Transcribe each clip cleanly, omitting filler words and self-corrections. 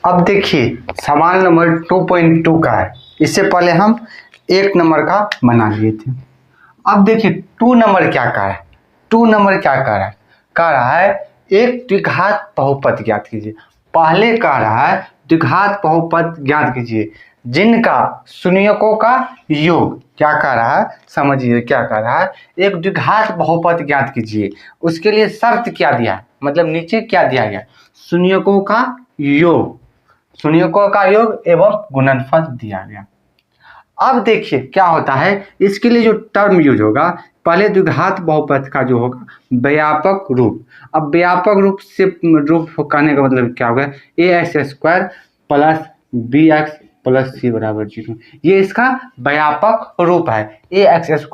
अब देखिए सवाल नंबर 2.2 का है। इससे पहले हम 1 नंबर का बना लिए थे। अब देखिए 2 नंबर क्या कह रहा है। 2 नंबर क्या कह रहा है एक द्विघात बहुपद ज्ञात कीजिए। पहले कह रहा है द्विघात बहुपद ज्ञात कीजिए जिनका शून्यकों का योग। क्या कह रहा है समझिए, क्या कह रहा है एक द्विघात बहुपद ज्ञात कीजिए। उसके लिए शर्त क्या दिया है, मतलब नीचे क्या दिया गया, शून्यकों का योग, शून्यकों का योग एवं गुणनफल दिया गया। अब देखिए क्या होता है, इसके लिए जो टर्म यूज होगा पहले द्विघात बहुपद का जो होगा व्यापक रूप। अब व्यापक रूप से रूप कहने का मतलब क्या होगा, ax² plus bx plus c बराबर 0। ये इसका व्यापक रूप है। ax²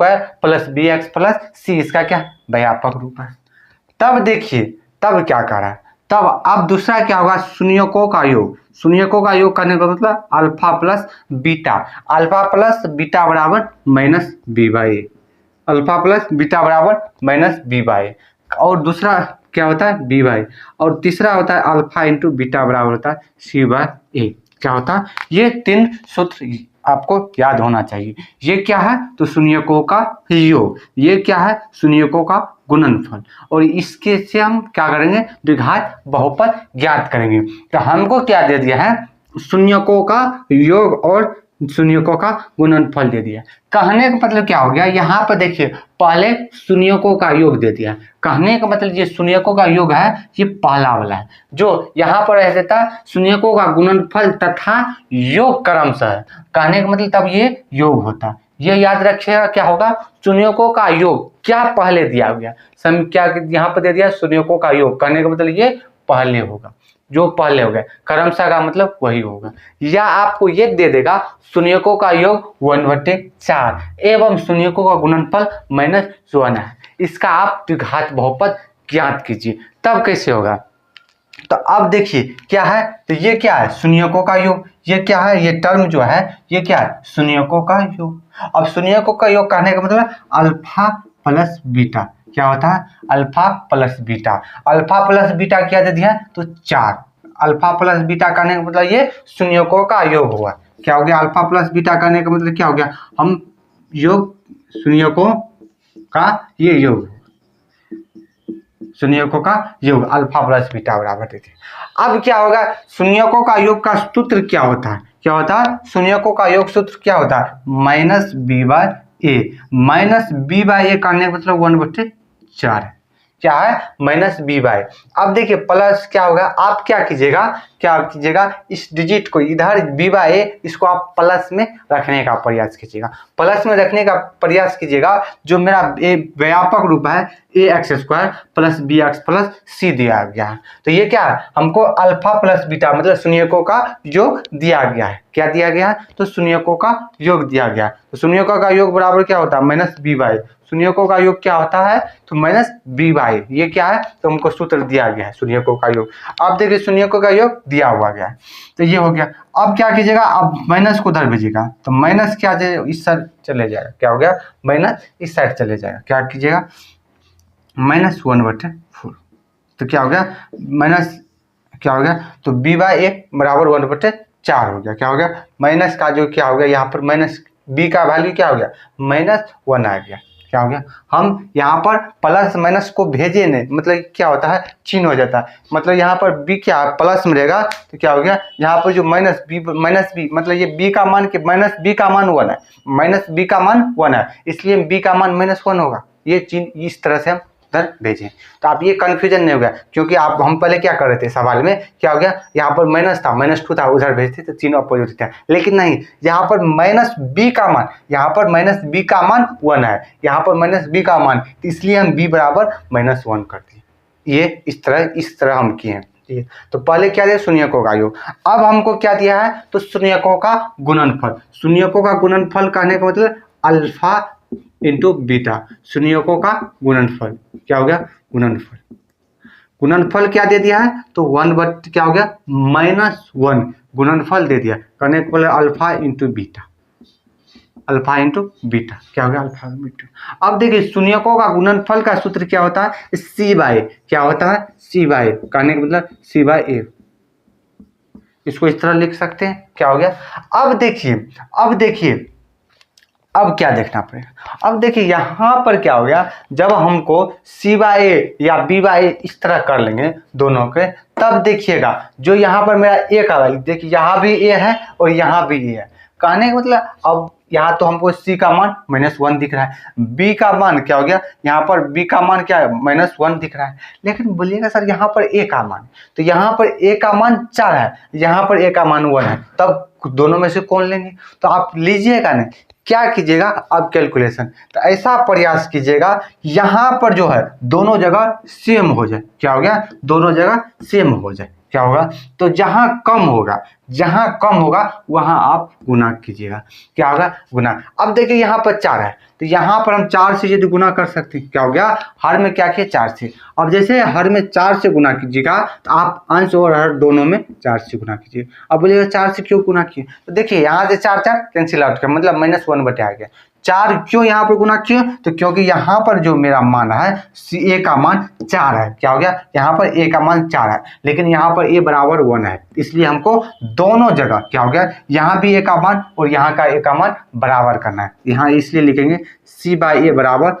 plus bx plus c इसका क्या व्यापक रूप है। तब देखिए तब क्या कर रहा है, तब अब दूसरा क्या होगा शून्यकों का योग। शून्यकों का योग करने का मतलब alpha plus beta, alpha plus beta बराबर minus b by a, alpha plus beta बराबर माइनस बी बाई। और दूसरा क्या होता है बी बाई, और तीसरा होता है अल्फा इंटू बीटा बराबर होता है सी बाई ए। क्या होता है, ये 3 सूत्र आपको याद होना चाहिए। ये क्या है तो शून्यकों का योग, ये क्या है शून्यकों का गुणनफल, और इसके से हम क्या करेंगे द्विघात बहुपद ज्ञात करेंगे। तो हमको क्या दे दिया है शून्यकों का योग और शून्यकों का गुणनफल दे दिया। कहने का मतलब क्या हो गया, यहाँ पर देखिए पहले शून्यकों का योग दे दिया। कहने का मतलब ये शून्यकों का योग है ये पहला वाला है, जो यहाँ पर रह देता शून्यकों का गुणनफल तथा योग क्रमशः। कहने का मतलब तब ये योग होता, ये याद रखिएगा क्या होगा शून्यकों का योग क्या पहले दिया गया, क्या यहाँ पर दे दिया शून्यकों का योग। कहने का मतलब ये पहले होगा, जो पहले हो गया क्रमशः का मतलब वही होगा। या आपको ये दे देगा शून्यकों का योग 1/4 एवं शून्यकों का गुणनफल -1 है। इसका आप द्विघात बहुपद ज्ञात कीजिए। तब कैसे होगा, तो अब देखिए क्या है, तो ये क्या है शून्यकों का योग, ये क्या है ये टर्म जो है ये क्या है शून्यकों का योग। अब शून्यकों का योग कहने का मतलब अल्फा प्लस बीटा। क्या होता है alpha plus beta, alpha plus beta क्या दे दिया तो 4। अल्फा प्लस बीटा करने का मतलब ये शून्यकों का योग हुआ। क्या हो गया अल्फा प्लस बीटा करने का मतलब क्या हो गया, हम योग शून्यकों का ये योग, शून्यकों का योग अल्फा प्लस बीटा बराबर देते। अब क्या होगा शून्यकों का योग का सूत्र क्या होता है, क्या होता है शून्यकों का योग सूत्र क्या होता है -b/a। -b/a करने का मतलब 1/4 है। क्या है -b/। अब देखिए प्लस क्या होगा, आप क्या कीजिएगा इस डिजिट को इधर b/a इसको आप प्लस में रखने का प्रयास कीजिएगा, प्लस में रखने का प्रयास कीजिएगा। जो मेरा व्यापक रूप है ax² plus bx plus c दिया गया है। तो ये क्या है हमको अल्फा प्लस बीटा मतलब शून्यकों का योग दिया गया है। क्या दिया गया है तो शून्यकों का योग दिया गया है। तो शून्यकों का योग बराबर क्या होता है -b/। शून्यकों का योग क्या होता है तो -b/। ये क्या है तो हमको सूत्र दिया गया है शून्यकों का योग। अब देखिए शून्यकों का योग दिया हुआ गया है, तो ये हो गया। अब क्या कीजिएगा अब माइनस को उधर भेजिएगा, तो माइनस क्या इस साइड चले जाएगा। क्या हो गया माइनस इस साइड चले जाएगा। क्या कीजिएगा -1/4। तो क्या हो गया माइनस क्या हो गया तो b/a बराबर 1/4 हो गया। क्या हो गया माइनस का जो क्या हो गया यहाँ पर माइनस b का वैल्यू क्या हो गया -1 आ गया। क्या हो गया हम यहाँ पर प्लस माइनस को भेजे नहीं, मतलब क्या होता है चिन्ह हो जाता है, मतलब यहाँ पर b क्या प्लस में रहेगा तो क्या हो गया यहाँ पर जो माइनस b मतलब ये b का मान के -b का मान 1 है, -b का मान 1 है, इसलिए b का मान -1 होगा। ये चिन्ह इस तरह से हम उधर भेजें तो आप ये कन्फ्यूजन नहीं होगा, क्योंकि आप हम पहले क्या कर रहे थे सवाल में क्या हो गया यहाँ पर माइनस था -2 था उधर भेजते तो चिन्ह अपोजिट था, लेकिन नहीं यहाँ पर -b का मान, यहाँ पर -b का मान 1 है, यहाँ पर -b का मान, तो इसलिए हम b बराबर -1 करते हैं। ये इस तरह हम किए हैं। ठीक है, तो पहले क्या दिया शून्यकों का योग। अब हमको क्या दिया है तो शून्यकों का गुणनफल। शून्यकों का गुणनफल कहने का मतलब अल्फा इंटू बीटा, शून्यकों का गुणनफल। क्या हो गया गुणनफल क्या दे दिया है तो 1 क्या हो गया -1 गुणनफल दे दिया। करने को बोले alpha into beta, alpha into beta. क्या हो गया अल्फा बीटा। अब देखिए शून्यकों का गुणनफल का सूत्र क्या होता है c/a। क्या होता है c/a, कहने का मतलब c/a। इसको इस तरह लिख सकते हैं। क्या हो गया? अब देखिए अब क्या देखना पड़ेगा? अब देखिए यहाँ पर क्या हो गया, जब हमको C/A या B/A इस तरह कर लेंगे दोनों के, तब देखिएगा जो यहाँ पर मेरा A का वैल्यू, देखिए यहाँ भी A है और यहाँ भी A है। कहने का मतलब अब यहाँ तो हमको C का मान -1 दिख रहा है, B का मान क्या हो गया, यहाँ पर B का मान क्या है, -1 दिख रहा है। लेकिन बोलिएगा सर यहाँ पर A का मान, तो यहाँ पर A का मान 4 है, यहाँ पर A का मान 1 है, तब दोनों में से कौन लेंगे? तो आप लीजिएगा नहीं, क्या कीजिएगा अब कैलकुलेशन, तो ऐसा प्रयास कीजिएगा यहाँ पर जो है दोनों जगह सेम हो जाए। क्या हो गया? दोनों जगह सेम हो जाए। क्या होगा? तो जहाँ कम होगा वहाँ आप गुना कीजिएगा। क्या होगा? गुना। अब देखिए यहाँ पर 4 है, तो यहाँ पर हम 4 से यदि गुना कर सकते हैं, क्या हो गया? हर में क्या किए? 4 से। अब जैसे हर में 4 से गुना कीजिएगा तो आप अंश और हर दोनों में 4 से गुना कीजिए। अब बोलिएगा 4 से क्यों गुना किए? तो देखिए यहाँ से 4 कैंसिल आउट कर, मतलब -1 बटे आ गया। 4 क्यों यहाँ पर गुना किए? तो क्योंकि यहाँ पर जो मेरा मान है A का मान 4 है। क्या हो गया? यहाँ पर A का मान 4 है, लेकिन यहाँ पर A बराबर 1 है, इसलिए हमको दोनों जगह क्या हो गया, यहाँ भी A का मान और यहाँ का A का मान बराबर करना है। यहाँ इसलिए लिखेंगे C/A बराबर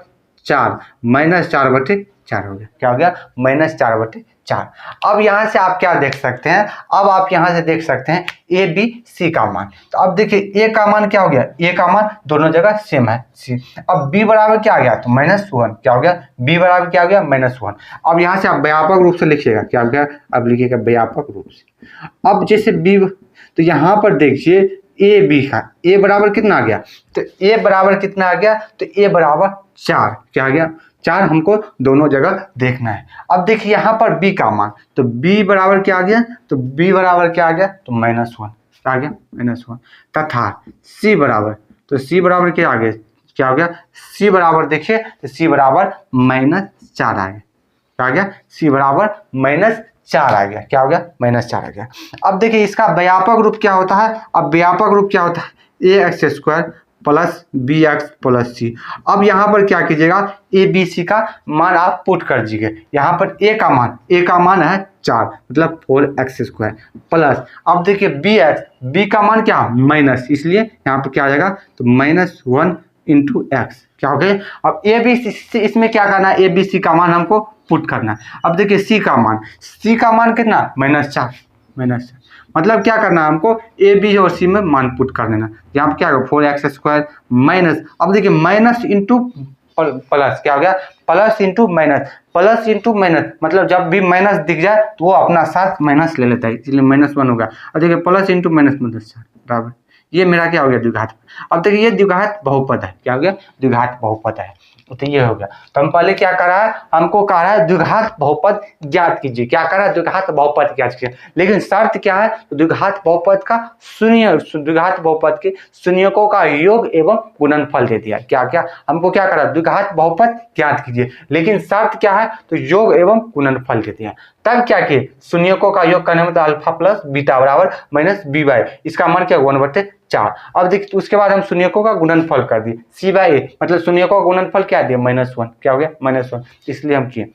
4 -4 बटे 4 हो गया। क्या हो गया? -4 बटे 4। अब यहाँ से आप क्या देख सकते हैं? अब आप यहाँ से देख सकते हैं A B C का मान। तो अब देखिए A का मान क्या हो गया? A का मान दोनों जगह सेम है C। अब B बराबर क्या आ गया? तो -1। क्या हो गया? B बराबर क्या हो गया? -1। अब यहाँ से आप व्यापक रूप से लिखिएगा। क्या हो गया? अब लिखिएगा व्यापक रूप से। अब जैसे B, तो यहाँ पर देखिए A B का A बराबर कितना आ गया? तो A बराबर कितना आ गया? तो A बराबर 4। क्या आ गया? 4 हमको दोनों जगह देखना है। अब देखिए यहाँ पर B का मान, तो B बराबर क्या आ गया? तो B बराबर क्या आ गया? तो -1। क्या आ गया? -1। तथा C बराबर, तो C बराबर क्या आ गया? क्या हो गया? C बराबर देखिए, तो C बराबर -4 आ गया। क्या आ गया? C बराबर -4 आ गया। क्या हो गया? -4 आ गया। अब देखिए इसका व्यापक रूप क्या होता है? अब व्यापक रूप क्या होता है? ax² plus bx plus c। अब यहाँ पर क्या कीजिएगा? a b c का मान आप पुट कर दीजिए। यहाँ पर a का मान है 4, मतलब 4x² प्लस, अब देखिए b का मान क्या? माइनस, इसलिए यहाँ पर क्या आ जाएगा? तो -1 × x। क्या हो गया? अब a b c, इसमें क्या करना है? a b c का मान हमको पुट करना है। अब देखिए c का मान कितना? -4। मतलब क्या करना है हमको? A B और C में मान पुट कर देना। यहाँ पर क्या होगा? 4x² माइनस, अब देखिए माइनस इंटू प्लस, क्या हो गया? प्लस इंटू माइनस, मतलब जब भी माइनस दिख जाए तो वो अपना साथ माइनस ले लेता है, इसलिए -1 होगा। और देखिए प्लस इंटू माइनस -4 बराबर, ये मेरा क्या हो गया? द्विघात। अब देखिए ये द्विघात बहुपद है। क्या हो गया? द्विघात बहुपद है। तो ये हो गया। तो हम पहले क्या कर रहा है? हमको कह रहा है द्विघात बहुपद ज्ञात कीजिए। क्या कर रहा है? द्विघात बहुपद ज्ञात कीजिए। लेकिन शर्त क्या है? तो द्विघात बहुपद के शून्यकों का योग एवं गुणनफल दे दिया। क्या हमको क्या करा? द्विघात बहुपद ज्ञात कीजिए, लेकिन शर्त क्या है? तो योग एवं गुणनफल दे दिया। तब क्या किए? शून्यकों का योग करने में तो अल्फा प्लस बीटा बराबर -b/, इसका मान क्या? 1/4। अब देखिए उसके बाद हम शून्यकों का गुणनफल कर दिए C/A, मतलब शून्यकों का गुणनफल क्या दिया? -1। क्या हो गया? -1, इसलिए हम किए।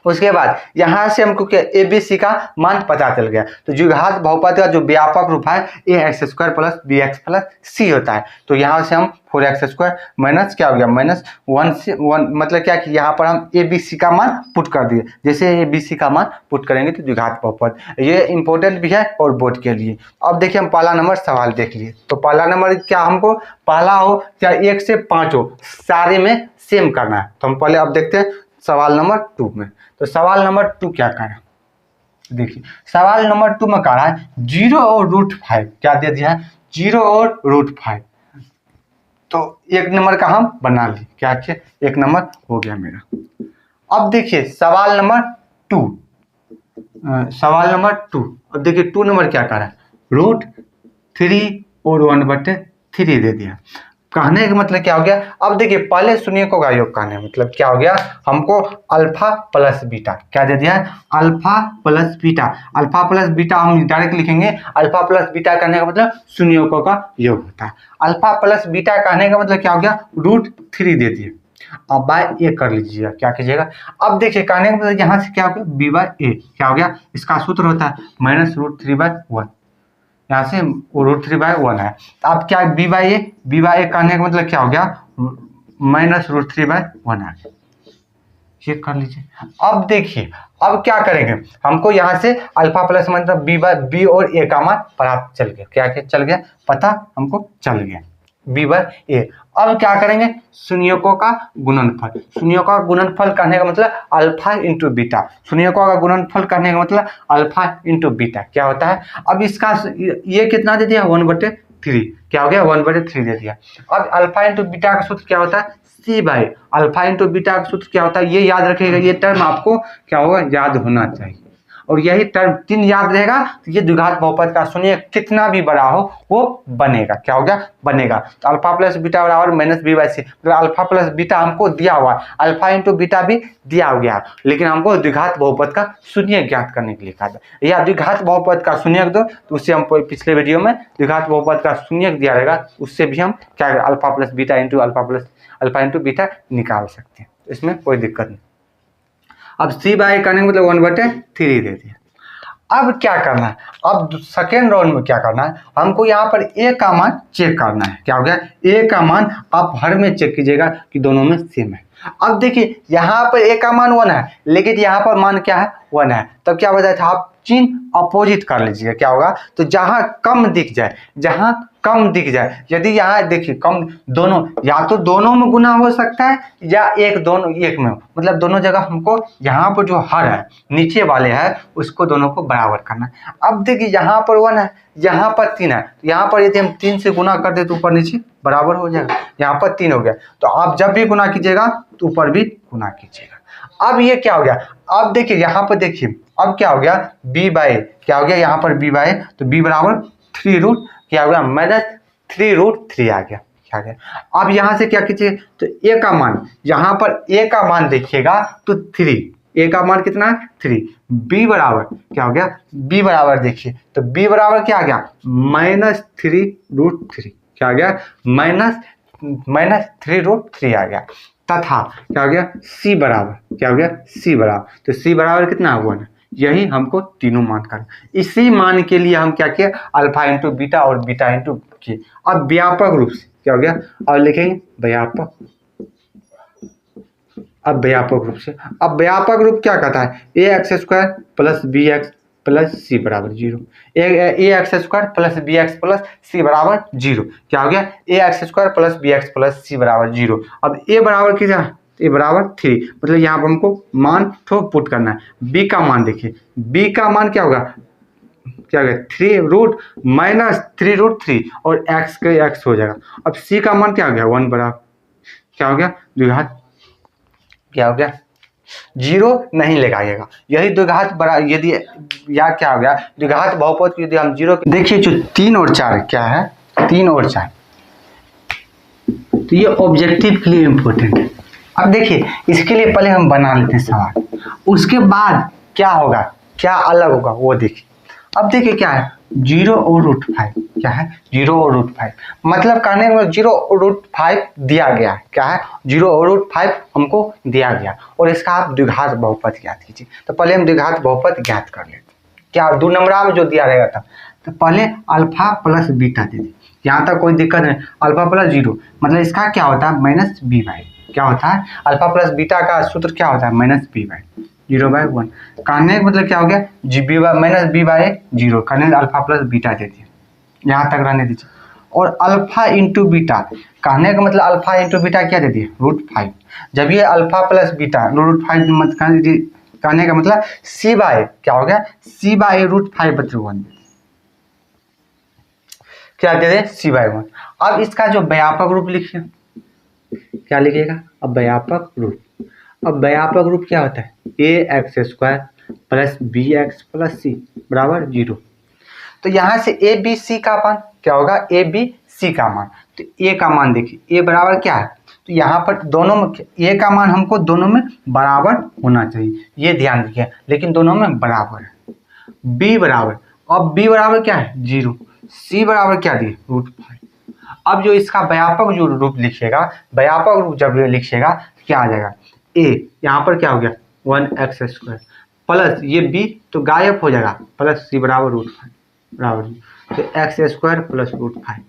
उसके बाद यहाँ से हमको क्या? A B C का मान पता चल गया। तो द्विघात बहुपद का जो व्यापक रूप है ax² plus bx plus c होता है। तो यहाँ से हम 4x² माइनस क्या हो गया? -1 से 1, मतलब क्या कि यहाँ पर हम A B C का मान पुट कर दिए। जैसे A B C का मान पुट करेंगे तो द्विघात बहुपद, ये इंपॉर्टेंट भी है और बोर्ड के लिए। अब देखिए हम पहला नंबर सवाल देख लिए। तो पहला नंबर क्या हमको पहला हो चाहे 1 से 5 हो, सारे में सेम करना है। तो हम पहले अब देखते हैं सवाल नंबर 2 में। तो सवाल नंबर 2 क्या कर रहा है? देखिए सवाल नंबर 2 में कह रहा है 0 और √5। क्या दे दिया है? 0 और √5। तो 1 नंबर का हम बना लिए। क्या किए? 1 नंबर हो गया मेरा। अब देखिए सवाल नंबर 2, अब देखिए 2 नंबर क्या कर रहा है? √3 और 1/3 दे दिया। कहने का मतलब क्या हो गया? अब देखिए पहले शून्यकों का योग कहने मतलब क्या हो गया? हमको अल्फा प्लस बीटा क्या दे दिया है? अल्फा प्लस बीटा हम डायरेक्ट लिखेंगे। अल्फा प्लस बीटा कहने का मतलब शून्यकों का योग होता है। अल्फा प्लस बीटा कहने का मतलब क्या हो गया? √3 दे दिए। अब बाय ए कर लीजिएगा। क्या कीजिएगा? अब देखिए कहने का मतलब यहाँ से क्या हो गया? b/a। क्या हो गया? इसका सूत्र होता है -√3/1। यहाँ से √3/1 है। तो अब क्या b/a करने का मतलब क्या हो गया, -√3/1 है। ये कर लीजिए। अब देखिए अब क्या करेंगे, हमको यहाँ से अल्फा प्लस मतलब b और a का मान पता चल गया। क्या क्या चल गया, पता हमको चल गया b/a। अब क्या करेंगे, शून्यकों का गुणनफल। शून्यकों का गुणनफल करने का मतलब अल्फा इंटू बीटा। शून्यकों का गुणनफल करने का मतलब अल्फा इंटू बीटा क्या होता है। अब इसका ये कितना दे दिया, 1/3। क्या हो गया, 1/3 दे दिया। अब अल्फा इंटू बीटा का सूत्र क्या होता है, c/, अल्फा इंटू बीटा का सूत्र क्या होता है, ये याद रखिएगा। ये टर्म आपको क्या होगा, याद होना चाहिए। और यही टर्म 3 याद रहेगा तो ये द्विघात बहुपद का शून्य कितना भी बड़ा हो वो बनेगा। क्या हो गया, बनेगा। तो अल्फा प्लस बीटा बराबर -b/c, मतलब अल्फा प्लस बीटा हमको दिया हुआ है, अल्फा इंटू बीटा भी दिया हो गया, लेकिन हमको द्विघात बहुपद का शून्य ज्ञात करने के लिए कहा था। या द्विघात बहुपद का शून्य दो, तो उससे हम पिछले वीडियो में द्विघात बहुपद का शून्य दिया रहेगा, उससे भी हम क्या alpha plus beta into alpha into beta निकाल सकते हैं। इसमें कोई दिक्कत नहीं। अब c/a करने का मतलब 1/3 दे दिया। अब क्या करना है, अब सेकेंड राउंड में क्या करना है, हमको यहाँ पर a का मान चेक करना है। क्या हो गया, a का मान आप हर में चेक कीजिएगा कि दोनों में सेम है। अब देखिए यहाँ पर a का मान 1 है, लेकिन यहाँ पर मान क्या है, 1 है। तब क्या बताया था, आप चिन्ह अपोजिट कर लीजिए। क्या होगा, तो जहां कम दिख जाए, यदि यहाँ देखिए कम, दोनों या तो दोनों में गुना हो सकता है या एक में, मतलब दोनों जगह हमको यहाँ पर जो हर है नीचे वाले है उसको दोनों को बराबर करना है। अब देखिए यहाँ पर 1 है, यहाँ पर 3 है, तो यहाँ पर यदि हम 3 से गुना कर दे तो ऊपर नीचे बराबर हो जाएगा। यहाँ पर 3 हो गया, तो आप जब भी गुना कीजिएगा तो ऊपर भी गुना कीजिएगा। अब ये क्या हो गया, अब देखिए यहाँ पर देखिए, अब क्या हो गया, b/a क्या हो गया, यहाँ पर b/a, तो b बराबर 3 क्या हो गया, -3√3 आ गया। क्या गया। अब यहाँ से क्या कीजिए, तो a का मान, यहाँ पर a का मान देखिएगा तो 3, a का मान कितना है, 3। b बराबर क्या हो गया, b बराबर देखिए, तो b बराबर क्या आ गया, -3√3। क्या आ गया, -3√3 आ गया। तथा क्या हो गया, c बराबर क्या हो गया, c बराबर, तो c बराबर कितना है, 1। यही हमको तीनों मान करना। इसी मान के लिए हम क्या किए, अल्फा इंटू बीटा और बीटा इंटू किए। अब व्यापक रूप से क्या हो गया, और लिखेंगे व्यापक। अब व्यापक रूप से, अब व्यापक रूप क्या कहता है, ax² + bx + c बराबर 0। ax² + bx + c बराबर 0। क्या हो गया, ax² + bx + c बराबर 0। अब a बराबर कितना, a बराबर 3, मतलब यहाँ पर हमको मान तो पुट करना है। b का मान देखिए, b का मान क्या होगा, क्या हो गया, 3√-3√3 और x के x हो जाएगा। अब c का मान क्या हो गया, 1 बराबर क्या हो गया, द्विघात क्या हो गया, 0 नहीं लगाइएगा। यही द्विघात बड़ा, यदि या क्या हो गया, द्विघात बहुपद की यदि हम 0, देखिए जो 3 और 4 क्या है, 3 और 4, तो ये ऑब्जेक्टिव के लिए इम्पोर्टेंट है। अब देखिए इसके लिए पहले हम बना लेते हैं सवाल, उसके बाद क्या होगा, क्या अलग होगा वो देखिए। अब देखिए क्या है, 0 और √5, क्या है, 0 और √5, मतलब कहने में 0 और √5 दिया गया है। क्या है, 0 और √5 हमको दिया गया, और इसका आप द्विघात बहुपद ज्ञात कीजिए। तो पहले हम द्विघात बहुपद ज्ञात कर लेते हैं। क्या 2 नंबर में जो दिया रहेगा था, तो पहले अल्फा प्लस बीटा दे दी, यहाँ तक कोई दिक्कत नहीं। अल्फा प्लस 0 मतलब इसका क्या होता है, -b/, क्या होता है, अल्फा प्लस बीटा का सूत्र क्या होता है, -b/, 0/1। कहने का मतलब क्या हो गया, -b/0, कहने अल्फा प्लस बीटा दे दिए, यहाँ तक रहने दीजिए। और अल्फा इंटू बीटा, कहने का मतलब अल्फा इंटू बीटा क्या दे दिए, √5। जब ये अल्फा प्लस बीटा √5 मत कहने का मतलब c/, क्या हो गया, c/√5/1 क्या दे दे, c/1। अब इसका जो व्यापक रूप लिखिए, क्या लिखिएगा, अब व्यापक रूप, अब व्यापक रूप क्या होता है, ax² + bx + c बराबर 0। तो यहाँ से a b c का मान क्या होगा, a b c का मान, तो a का मान देखिए, a बराबर क्या है, तो यहाँ पर दोनों में a का मान हमको दोनों में बराबर होना चाहिए, ये ध्यान रखिए, लेकिन दोनों में बराबर है। b बराबर, अब b बराबर क्या है, 0, c बराबर क्या दिए, √5। अब जो इसका व्यापक जो रूप लिखिएगा, व्यापक रूप जब लिखिएगा क्या आ जाएगा, a यहाँ पर क्या हो गया, 1x² प्लस ये b तो गायब हो जाएगा, प्लस c बराबर √5 बराबर। तो एक्स स्क्वायर प्लस रूट 5।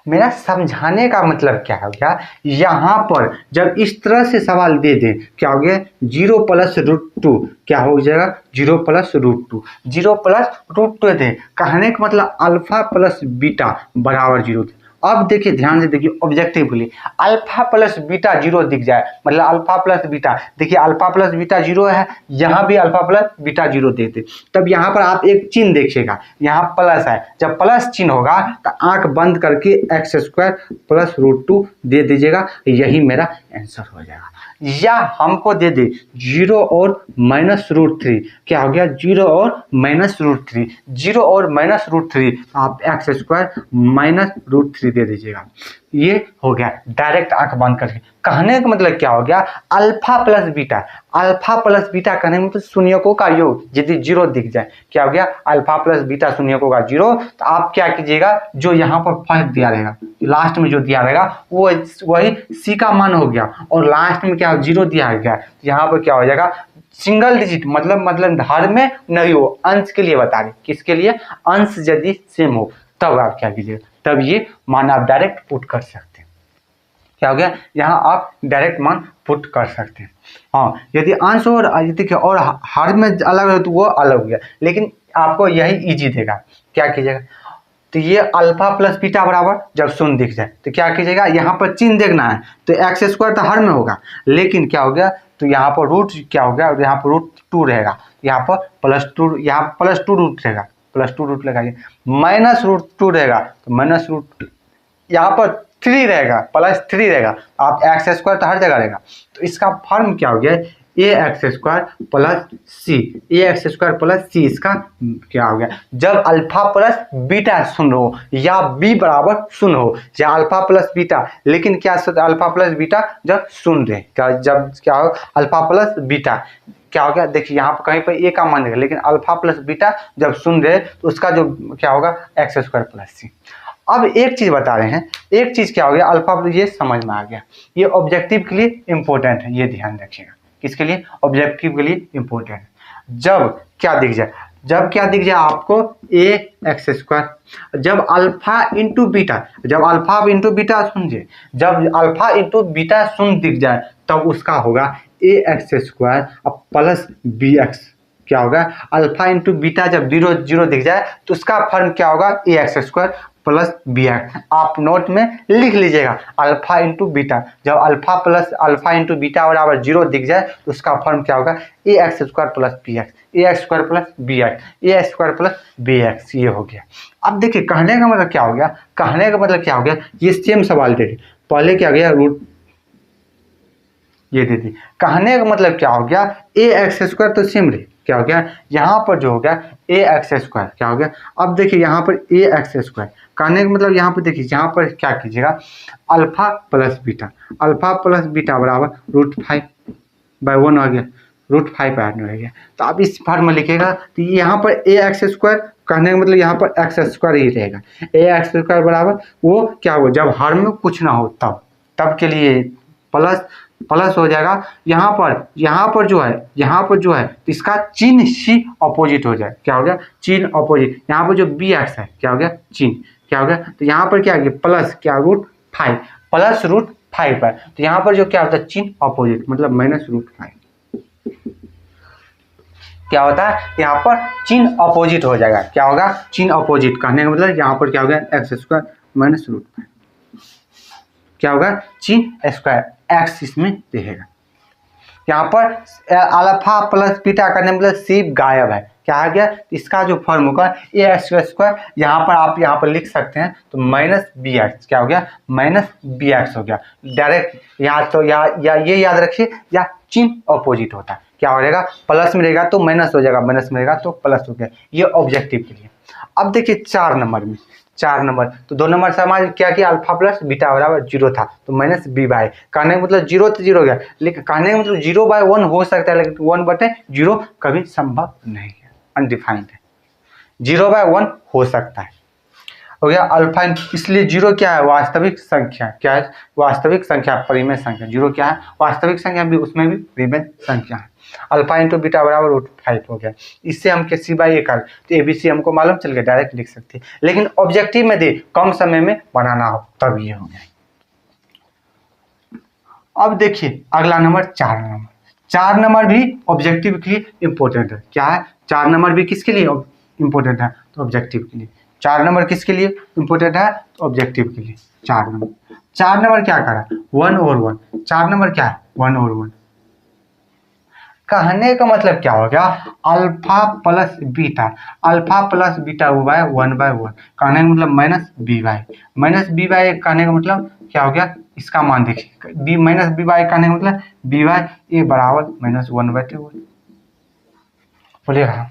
मेरा समझाने का मतलब क्या हो गया, यहाँ पर जब इस तरह से सवाल दे दे क्या हो गया 0 प्लस रूट 2 क्या हो जाएगा 0 प्लस रूट 2, 0 प्लस रूट 2 दे, कहने का मतलब अल्फा प्लस बीटा बराबर 0। अब देखिए ध्यान से देखिए ऑब्जेक्टिवली अल्फा प्लस बीटा 0 दिख जाए, मतलब अल्फा प्लस बीटा, देखिए अल्फा प्लस बीटा 0 है, यहाँ भी अल्फा प्लस बीटा 0 देते, तब यहाँ पर आप एक चिन्ह देखिएगा, यहाँ प्लस है, जब प्लस चिन्ह होगा तो आंख बंद करके एक्स स्क्वायर प्लस रूट 2 दे दीजिएगा, यही मेरा आंसर हो जाएगा। या हमको दे दे 0 और माइनस रूट 3, क्या हो गया 0 और माइनस रूट 3, 0 और माइनस रूट 3, तो आप एक्स स्क्वायर माइनस रूट 3 दे दीजिएगा, ये हो गया डायरेक्ट आंख बंद करके। कहने का मतलब क्या हो गया alpha plus beta, alpha plus beta कहने में तो शून्यकों का योग यदि 0 दिख जाए, क्या हो गया अल्फा प्लस बीटा शून्यकों का 0, तो आप क्या कीजिएगा जो यहाँ पर फर्स्ट दिया रहेगा, लास्ट में जो दिया रहेगा वो वही सी का मान हो गया, और लास्ट में क्या 0 दिया गया, यहाँ पर क्या हो जाएगा सिंगल डिजिट, मतलब हर में नहीं हो, अंश के लिए बता रहे, किसके लिए अंश यदि सेम हो तब आप क्या कीजिएगा, तब ये मान आप डायरेक्ट पुट कर सकते हैं। क्या हो गया यहाँ आप डायरेक्ट मान पुट कर सकते हैं। हाँ यदि अंश और देखिए और हर में अलग हो तो वो अलग हो गया, लेकिन आपको यही इजी देगा। क्या कीजिएगा तो ये अल्फा प्लस बीटा बराबर जब शून्य दिख जाए तो क्या कीजिएगा यहाँ पर चिन्ह देखना है, तो एक्स स्क्वायर तो हर में होगा, लेकिन क्या हो गया तो यहाँ पर रूट क्या हो गया, यहाँ पर रूट 2 रहेगा, यहाँ पर प्लस 2, यहाँ प्लस 2 रूट रहेगा, प्लस 2 रूट लगाइए, माइनस रूट 2 रहेगा तो माइनस रूट, यहाँ पर 3 रहेगा प्लस 3 रहेगा, आप एक्स स्क्वायर तो हर जगह रहेगा, तो इसका फॉर्म क्या हो गया ए x square plus c, a x square plus सी, इसका क्या हो गया जब अल्फा प्लस बीटा शून्य हो या बी बराबर शून्य हो, या अल्फा प्लस बीटा, लेकिन क्या अल्फा प्लस बीटा जब शून्य रहे, क्या जब क्या हो अल्फा प्लस बीटा क्या हो गया, देखिए यहाँ पर कहीं पर ए का मान देगा, लेकिन अल्फा प्लस बीटा जब शून्य रहे तो उसका जो क्या होगा एक्स स्क्वायर प्लस सी। अब एक चीज बता रहे हैं, एक चीज क्या हो गया अल्फा, ये समझ में आ गया, ये ऑब्जेक्टिव के लिए इंपॉर्टेंट है, ये ध्यान रखिएगा, किसके लिए ऑब्जेक्टिव के लिए इंपॉर्टेंट है। जब क्या दिख जाए, जब क्या दिख जाए आपको ए एक्स स्क्वायर, जब अल्फा इंटू बीटा, जब अल्फा इंटू बीटा सुनिए, जब अल्फा इंटू बीटा शून्य दिख जाए तब उसका होगा ए एक्स स्क्वायर अब प्लस बी एक्स, क्या होगा अल्फा इंटू बीटा जब 0 दिख जाए तो उसका फॉर्म क्या होगा a x square plus b x. आप नोट में लिख लीजिएगा अल्फा इंटू बीटा, जब अल्फा इंटू बीटा बराबर 0 दिख जाए तो उसका फॉर्म क्या होगा a x square plus b x, a x square plus b x, a x square plus b x, ये हो गया। अब देखिए कहने का मतलब क्या हो गया, कहने का मतलब क्या हो गया, ये सेम सवाल दे, पहले क्या गया रूट ये दे दी, कहने का मतलब क्या हो गया ए एक्स स्क्वायर तो सेम रहे, क्या हो गया यहाँ पर जो हो गया ए एक्स स्क्वायर क्या हो गया, अब देखिए यहाँ पर ए एक्स स्क्वायर कहने का मतलब यहाँ पर देखिए यहाँ पर क्या कीजिएगा alpha plus beta, alpha plus beta बराबर रूट 5/1 आ गया, रूट 5 ऐड हो गया, तो आप इस फॉर्म में लिखेगा तो यहाँ पर ए एक्स स्क्वायर कहने का मतलब यहाँ पर एक्स स्क्वायर ही रहेगा, ए एक्स स्क्वायर बराबर वो क्या होगा जब हर में कुछ ना हो तब के लिए प्लस हो जाएगा, यहाँ पर जो है तो इसका चिन्ह सी अपोजिट हो जाए, क्या हो गया चिन्ह अपोजिट, यहाँ पर जो बी एक्स है क्या हो गया चिन्ह क्या हो गया, तो यहाँ पर क्या आ गया प्लस क्या रूट 5 प्लस रूट 5 है, तो यहाँ पर जो क्या होता है चिन्ह अपोजिट मतलब माइनस रूट 5, क्या होता है यहाँ पर चिन्ह अपोजिट हो जाएगा, क्या होगा चिन्ह अपोजिट, कहने का मतलब यहाँ पर क्या हो गया एक्स स्क्वायर माइनस रूट 5, क्या होगा चिन्ह स्क्वायर एक्स इसमें रहेगा। यहाँ पर अल्फा प्लस बीटा करने मतलब सी गायब है, क्या आ गया इसका जो फॉर्म होगा ए एक्स स्क्वायर, यहाँ पर आप यहाँ पर लिख सकते हैं तो माइनस बी एक्स, क्या हो गया माइनस बी एक्स हो गया डायरेक्ट, यहाँ तो या ये याद रखिए या चिन्ह अपोजिट होता है, क्या हो जाएगा प्लस में रहेगा तो माइनस हो जाएगा, माइनस में रहेगा तो प्लस हो गया, ये ऑब्जेक्टिव के लिए। अब देखिए 4 नंबर तो 2 नंबर समझ क्या कि अल्फा प्लस बीटा बराबर 0 था तो माइनस बी बाई, कहने का मतलब 0 तो 0 हो गया, लेकिन कहने का मतलब 0/1 हो सकता है, लेकिन 1/0 कभी संभव नहीं है, अनडिफाइंड है, 0/1 हो सकता है। हो गया अल्फा इंटू, इसलिए जीरो क्या है, वास्तविक संख्या। क्या है, वास्तविक संख्या, परिमेय संख्या। जीरो क्या है, वास्तविक संख्या भी, उसमें भी परिमेय संख्या है। अल्फा इंटू बीटा बराबर √5 हो गया। इससे हम के सी/ए कर, तो ABC हमको मालूम चल गया, डायरेक्ट लिख सकते हैं। लेकिन ऑब्जेक्टिव में दे, कम समय में बनाना हो, तब ये हो गया। अब देखिए अगला नंबर 4 नंबर। 4 नंबर भी ऑब्जेक्टिव के लिए इंपॉर्टेंट है। क्या है, 4 नंबर भी किसके लिए इंपॉर्टेंट है, तो ऑब्जेक्टिव के लिए। 4 नंबर किसके लिए इंपॉर्टेंट है, तो ऑब्जेक्टिव के लिए। 4 नंबर, 4 नंबर क्या करा, 1 और 1। 4 नंबर क्या है, 1 और 1। कहने का मतलब क्या हो गया, alpha plus beta, alpha plus beta हुआ है 1/1। कहने का मतलब माइनस बी बाई, कहने का मतलब क्या हो गया, इसका मान देखिए, बी माइनस बी बाई, कहने का मतलब B/A बराबर -1/2 बोलिएगा।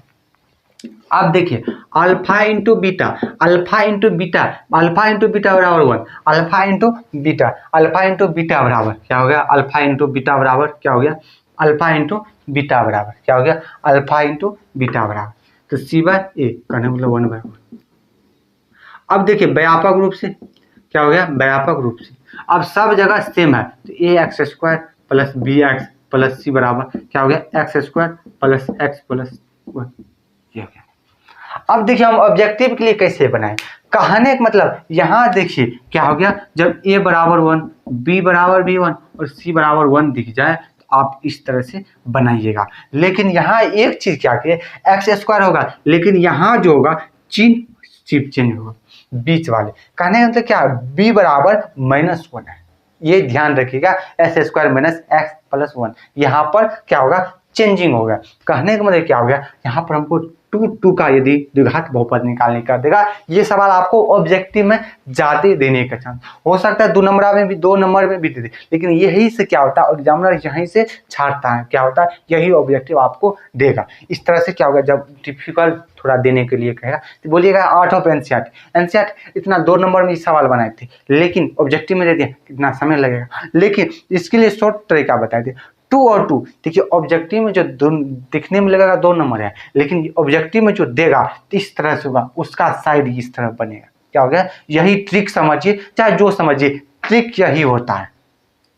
अब देखिए alpha into beta, alpha into beta, alpha into beta बराबर 1, alpha into beta, alpha into beta बराबर क्या हो गया, अल्फा इंटू बीटा बराबर क्या हो गया, अल्फा इंटू बीटा बराबर क्या हो गया, अल्फा इंटू बीटा बराबर, तो C/A कहने मतलब 1/1। अब देखिए व्यापक रूप से क्या हो गया, व्यापक रूप से अब सब जगह सेम है, तो AX² plus BX plus C बराबर क्या हो गया, X² प्लस X प्लस 1। ये हो गया। अब देखिए हम ऑब्जेक्टिव के लिए कैसे बनाएं, कहने का मतलब यहाँ देखिए क्या हो गया, जब A बराबर 1, B बराबर भी 1 और C बराबर 1 दिख जाए तो आप इस तरह से बनाइएगा। लेकिन यहाँ एक चीज क्या कि X² होगा, लेकिन यहाँ जो होगा चिन्ह सिर्फ चेंज होगा, बीच वाले। कहने का मतलब क्या, B बराबर -1 है, ये ध्यान रखिएगा, S² माइनस X प्लस 1, यहाँ पर क्या होगा, चेंजिंग होगा। कहने का मतलब क्या हो गया, यहाँ पर हमको 2 का यदि द्विघात बहुपद निकालने का देगा, ये सवाल आपको ऑब्जेक्टिव में ज्यादा देने का चांस हो सकता है, 2 नंबर में भी, 2 नंबर में भी दे दे, लेकिन यही से क्या होता है, एग्जामिनर यहीं से छाटता है, क्या होता है, यही ऑब्जेक्टिव आपको देगा। इस तरह से क्या होगा, जब डिफिकल्ट थोड़ा देने के लिए कहेगा तो बोलिएगा आउट ऑफ एनसीईआरटी इतना 2 नंबर में सवाल बनाए थे, लेकिन ऑब्जेक्टिव में दे दिया, कितना समय लगेगा। लेकिन इसके लिए शॉर्ट तरीका बताए थे, 2 और 2। देखिए ऑब्जेक्टिव में जो दिखने में लगेगा 2 नंबर है, लेकिन ऑब्जेक्टिव में जो देगा इस तरह से होगा, उसका साइड इस तरह बनेगा। क्या हो गया, यही ट्रिक समझिए, चाहे जो समझिए, ट्रिक यही होता है।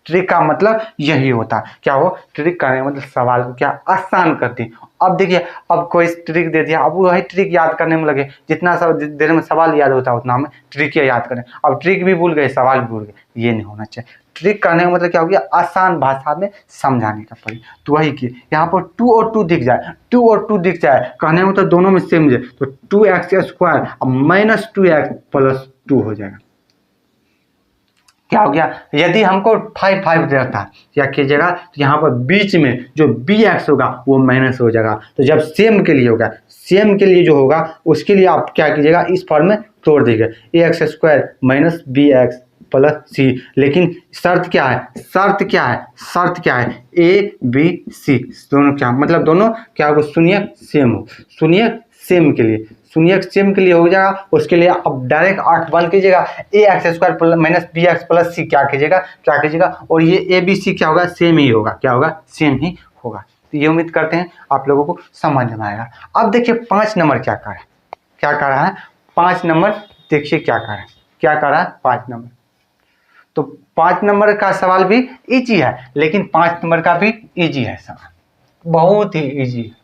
ट्रिक का मतलब यही होता है, क्या हो, ट्रिक करने मतलब सवाल को क्या आसान करते हैं। अब देखिए अब कोई ट्रिक दे दिया, अब वही ट्रिक याद करने में लगे, जितना देर में सवाल याद होता है उतना हमें ट्रिक याद करें। अब ट्रिक भी भूल गए, सवाल भी भूल गए, ये नहीं होना चाहिए। ट्रिक करने का मतलब क्या हो गया, आसान भाषा में समझाने का पड़े, तो वही किए। यहाँ पर 2 और 2 दिख जाए, 2 और 2 दिख जाए, कहने में तो दोनों में सेम है, तो 2x² अब माइनस 2x प्लस 2 हो जाएगा। क्या हो गया, यदि हमको 5 रहता है क्या कीजिएगा, तो यहाँ पर बीच में जो BX होगा वो माइनस हो जाएगा। तो जब सेम के लिए होगा, सेम के लिए जो होगा उसके लिए आप क्या कीजिएगा, इस फॉर्म में तोड़ दीजिएगा, AX² minus BX plus C। लेकिन शर्त क्या है, शर्त क्या है, शर्त क्या है, ABC दोनों क्या मतलब, दोनों क्या होगा, शून्य सेम हो, शून्य सेम के लिए, शून्य सेम के लिए हो जाएगा। उसके लिए अब डायरेक्ट 8 बंद कीजिएगा, AX² minus BX plus C क्या कीजिएगा, और ये ABC क्या होगा, सेम ही होगा, क्या होगा, सेम ही होगा। तो ये उम्मीद करते हैं आप लोगों को समझ में आएगा। अब देखिए 5 नंबर क्या कर रहा है, 5 नंबर देखिए क्या कर रहा है 5 नंबर। तो 5 नंबर का सवाल भी इजी है, लेकिन 5 नंबर का भी इजी है सवाल, बहुत ही इजी है।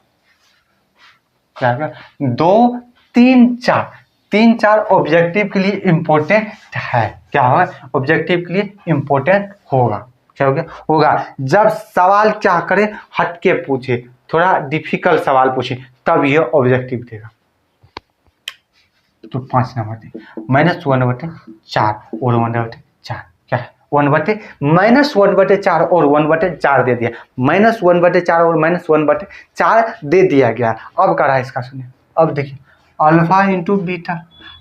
क्या 2, 3, 4, 3, 4 ऑब्जेक्टिव के लिए इंपॉर्टेंट है। क्या होगा, ऑब्जेक्टिव के लिए इंपॉर्टेंट होगा। क्या होगा जब सवाल क्या करे, हटके पूछे, थोड़ा डिफिकल्ट सवाल पूछे, तब ये ऑब्जेक्टिव देगा। तो 5 नंबर दे, -1/4 और 1/4 क्या है, 1/, -1/4 और 1/4 दे दिया, -1/4 और -1/4 दे दिया गया। अब करा इसका सुनिए, अब देखिए alpha into beta,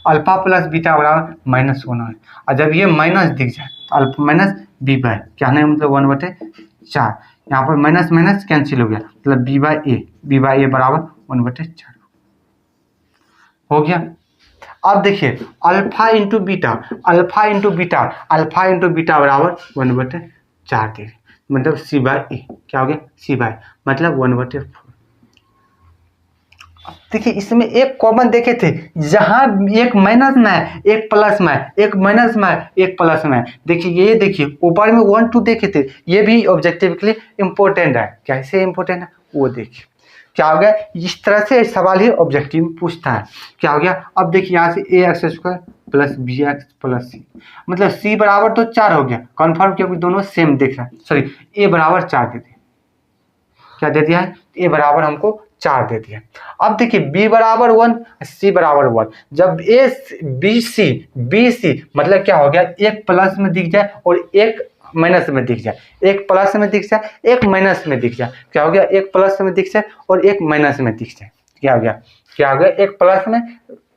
alpha plus beta बराबर -1 है, और जब ये माइनस दिख जाए तो अल्फा माइनस बी बाई क्या है, मतलब 1/4, यहाँ पर माइनस माइनस कैंसिल हो गया, मतलब B/A बराबर 1/4 हो गया। अब देखिए alpha into beta, alpha into beta बराबर 1/4 दे, मतलब C/A क्या हो गया, C/A मतलब 1/4। देखिए इसमें एक कॉमन देखे थे, जहां एक माइनस में है एक प्लस में है, एक माइनस में है एक प्लस में है। देखिए ये देखिए ऊपर में 1 2 देखे थे, ये भी ऑब्जेक्टिव के लिए इंपॉर्टेंट है। कैसे इंपॉर्टेंट है वो देखिए। क्या हो गया, इस तरह से सवाल ही ऑब्जेक्टिव पूछता है। क्या हो गया, अब देखिए यहाँ से a x square plus b x plus c, मतलब सी बराबर तो 4 हो गया कन्फर्म, क्योंकि दोनों सेम दिख रहा है। सॉरी, ए बराबर 4 दे दिया। क्या दे दिया है, ए बराबर हमको 4 दे दिया। अब देखिए बी बराबर 1 सी बराबर 1, जब ए बी सी मतलब क्या हो गया, एक प्लस में दिख जाए और एक माइनस में दिख जाए, एक प्लस में दिख जाए एक माइनस में दिख जाए। क्या हो गया, एक प्लस में दिख जाए और एक माइनस में दिख जाए। क्या हो गया, क्या हो गया, एक प्लस में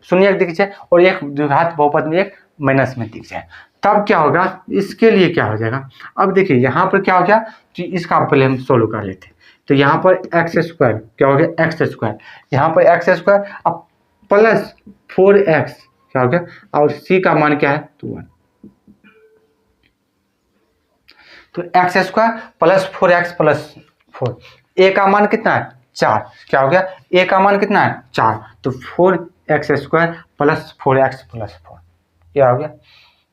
शून्य दिख जाए और एक द्विघात बहुपद में एक माइनस में दिख जाए। तब क्या होगा, इसके लिए क्या हो जाएगा। अब देखिए यहाँ पर क्या हो गया कि इसका पहले हम सोल्व कर लेते हैं। तो यहाँ पर एक्स स्क्वायर क्या हो गया, एक्स स्क्वायर, यहाँ पर एक्स स्क्वायर अब प्लस 4x क्या हो गया, और c का मान क्या है तो 1। तो x square plus 4x plus 4, a का मान कितना है 4। क्या हो गया, a का मान कितना है 4, तो 4x square plus 4x plus 4। क्या हो गया,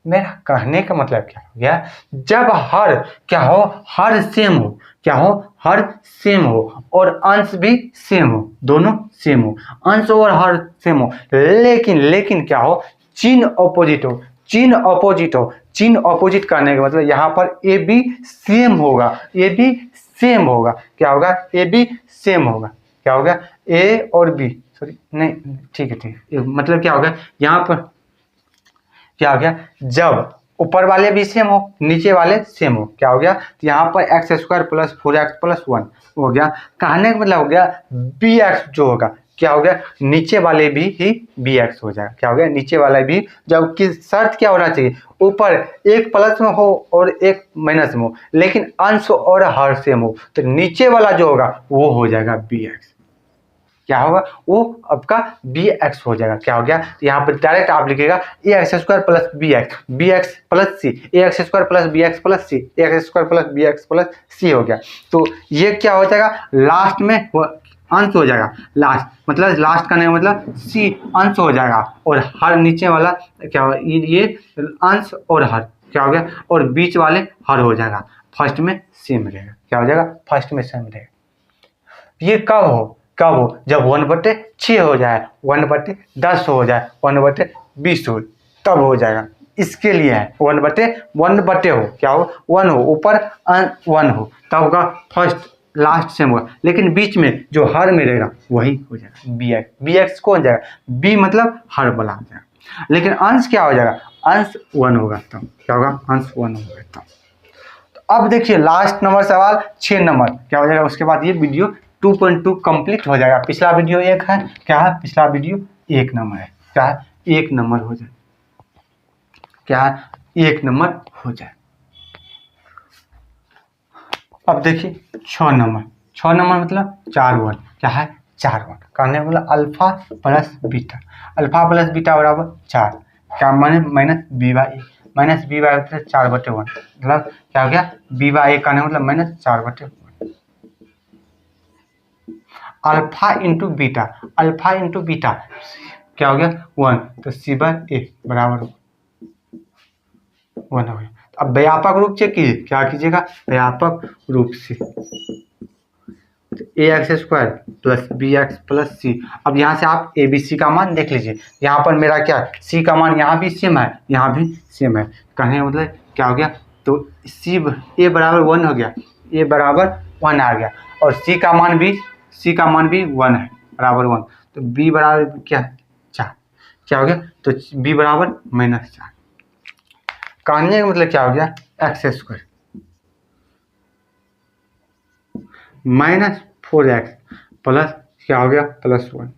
मेरा कहने का मतलब क्या हो गया, जब हर क्या हो, हर सेम हो, क्या हो, हर सेम हो और अंश भी सेम हो, दोनों सेम हो, अंश और हर सेम हो, लेकिन क्या हो, चिन्ह ऑपोजिट हो, चिन्ह ऑपोजिट हो। चिन्ह ऑपोजिट करने का मतलब यहाँ पर ए बी सेम होगा, ए बी सेम होगा। क्या होगा, ए बी सेम होगा। क्या होगा, ए और बी, सॉरी नहीं ठीक है ठीक है, मतलब क्या होगा यहाँ पर क्या हो गया, जब ऊपर वाले भी सेम हो नीचे वाले सेम हो। क्या हो गया, तो यहाँ पर x square plus 4x plus 1 हो गया। कहने का मतलब हो गया बी एक्स जो होगा क्या हो गया, नीचे वाले भी ही बी एक्स हो जाएगा। क्या हो गया, नीचे वाला भी, जबकि शर्त क्या होना चाहिए, ऊपर एक प्लस में हो और एक माइनस में हो, लेकिन अंश और हर सेम हो, तो नीचे वाला जो होगा वो हो जाएगा बी एक्स। क्या होगा, वो आपका बी एक्स हो जाएगा। क्या हो गया, तो यहाँ पर डायरेक्ट आप लिखिएगा a x square plus b x plus c, a x square plus b x plus c, a x square plus b x plus c हो गया। तो ये क्या हो जाएगा, लास्ट में अंश हो जाएगा, लास्ट मतलब लास्ट का नहीं मतलब सी अंश हो जाएगा और हर नीचे वाला क्या होगा, ये अंश और हर क्या हो गया, और बीच वाले हर हो जाएगा। फर्स्ट में सेम रहेगा। क्या हो जाएगा, फर्स्ट में सेम रहेगा। ये कब हो, जब 1/6 हो जाए, 1/10 हो जाए, 1/20 हो, तब हो जाएगा। इसके लिए है 1/1 हो, क्या हो 1 हो, ऊपर 1 हो, तब होगा फर्स्ट लास्ट सेम होगा, लेकिन बीच में जो हर में रहेगा वही हो जाएगा बी एक्स। बी एक्स कौन जाएगा, बी मतलब हर वाला हो जाएगा, लेकिन अंश क्या हो जाएगा, अंश 1 होगा, तब क्या होगा, अंश 1 होगा तब। तो अब देखिए लास्ट नंबर सवाल 6 नंबर क्या हो जाएगा, उसके बाद ये वीडियो 2.2 कंप्लीट हो जाएगा। पिछला वीडियो 1 है, क्या है, पिछला वीडियो 1 नंबर है, क्या है 1 नंबर हो जाए, क्या है 1 नंबर हो जाए। अब देखिए 6 नंबर मतलब 4 1, क्या है 4 1, कहने का मतलब अल्फा प्लस बीटा बराबर 4, क्या माने माइनस बी बाई 4/1, मतलब क्या हो गया बी बाई कहने का मतलब माइनस 4/1। अल्फा इंटू बीटा क्या हो गया 1, तो सी बाई ए बराबर 1 हो गया। अब व्यापक रूप से कीजिए, क्या कीजिएगा, व्यापक रूप से a x square plus b x plus c. अब यहाँ से आप ए बी सी का मान देख लीजिए, यहाँ पर मेरा क्या सी का मान यहाँ भी सेम है, यहाँ भी सेम है, कहने का मतलब क्या हो गया, तो सी ए बराबर 1 हो गया, ए बराबर 1 आ गया, और सी का मान भी 1 है बराबर 1, तो बी बराबर क्या 4, क्या हो गया, तो बी बराबर -4। कहने का मतलब क्या हो गया, एक्स स्क्वायर -4x प्लस क्या हो गया +1,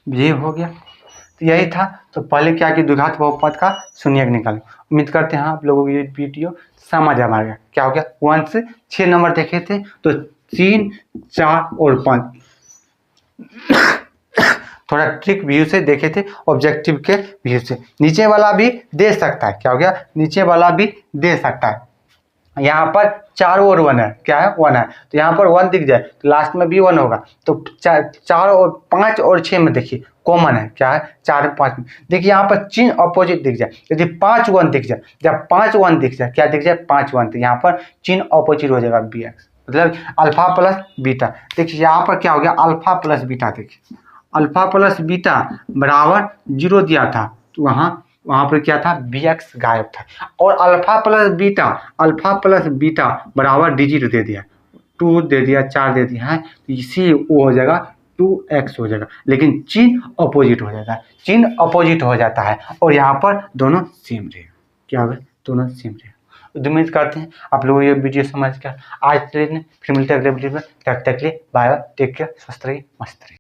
ये हो गया। तो यही था। तो पहले क्या कि द्विघात बहुपद का शून्यक निकालें। उम्मीद करते हैं आप लोगों को ये वीडियो समझ आ गया। क्या हो गया, 1 से 6 नंबर देखे थे, तो 3 4 और 5 थोड़ा ट्रिक व्यू से देखे थे, ऑब्जेक्टिव के व्यू से। नीचे वाला भी दे सकता है, क्या हो गया, नीचे वाला भी दे सकता है, यहाँ पर चारों ओर 1 है, क्या है 1 है, तो यहाँ पर 1 दिख जाए तो लास्ट में भी 1 होगा। तो 4 और 5 और 6 में देखिए कॉमन है, क्या है 4 5 में। देखिए यहाँ पर चिन्ह अपोजिट दिख जाए, यदि 5 1 दिख जाए, जब 5 1 दिख जाए, क्या दिख जाए 5 1, तो यहाँ पर चिन्ह अपोजिट हो जाएगा bx, मतलब अल्फा प्लस बीटा। देखिए यहाँ पर क्या हो गया अल्फा प्लस बीटा, देखिए अल्फा प्लस बीटा बराबर 0 दिया था, तो वहाँ पर क्या था bx गायब था। और अल्फा प्लस बीटा बराबर d0 दे दिया, 2 दे दिया, 4 दे दिया है, तो इसी वो हो जाएगा 2x हो जाएगा, लेकिन चिन्ह अपोजिट हो जाता है, चिन्ह अपोजिट हो जाता है और यहाँ पर दोनों सेम रहेगा, क्या होगा दोनों सेम रहेगा। उम्मीद करते हैं आप लोगों को ये वीडियो समझ गया। आज फिर मिलते हैं अगले वीडियो में, तब तक के लिए बाय बाय, टेक केयर, स्वस्थ रहिए, मस्त रहिए।